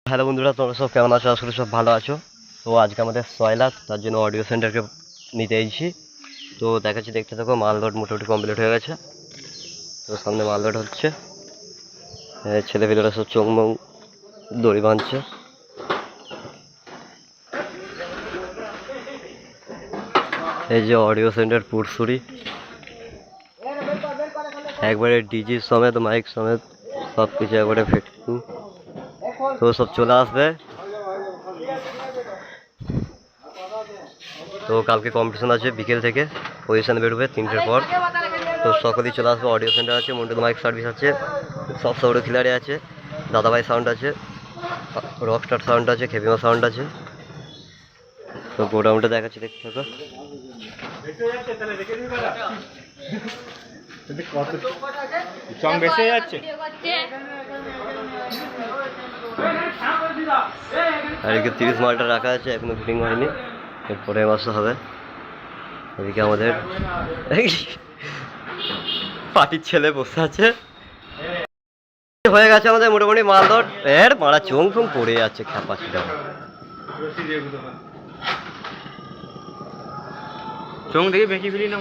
Hello বন্ধুরা, তোমরা সব কেমন আছো? আসলে সব ভালো আছো। তো আজকে আমাদের 6 লাখ, তার জন্য অডিও সেন্টারকে নিতে এসেছি। তো দেখাচ্ছি, দেখতে থাকো। মাল লোড মোটামুটি কমপ্লিট হয়ে গেছে। তো সামনে মাল লোড হচ্ছে, ছেলেপেলেরা সব চোখ দড়ি বাঁধছে। এই যে অডিও সেন্টার পুরসুরি, একবারে ডিজি সমেত, মাইক সমেত, সব কিছু একবারে ফিটিং। তো সব চলে আসবে। তো কালকে কম্পিটিশন আছে বিকেল থেকে, পজিশন বেরোবে 3টের পর। তো সকলেই চলে আসবে। অডিও সেন্টার আছে, মন্ডল মাইক সার্ভিস আছে, সব সাউন্ড খিলাড়ি আছে, দাদাভাই সাউন্ড আছে, রকস্টার সাউন্ড আছে, খেপিমা সাউন্ড আছে। তো গোডাউনটা দেখাচ্ছি, দেখতে থাকো। আর এদিকে 30 মালটা রাখা আছে, এখনো ফিটিং হয়নি, এরপরে মাসে হবে। এদিকে আমাদের পার্টির ছেলে বসে আছে। হয়ে গেছে আমাদের মোটামুটি মাল ধর। এর মারা চোং ফোং পড়ে যাচ্ছে, খ্যাপাচিটা চোং দেখে বেঁকি ফেলি না।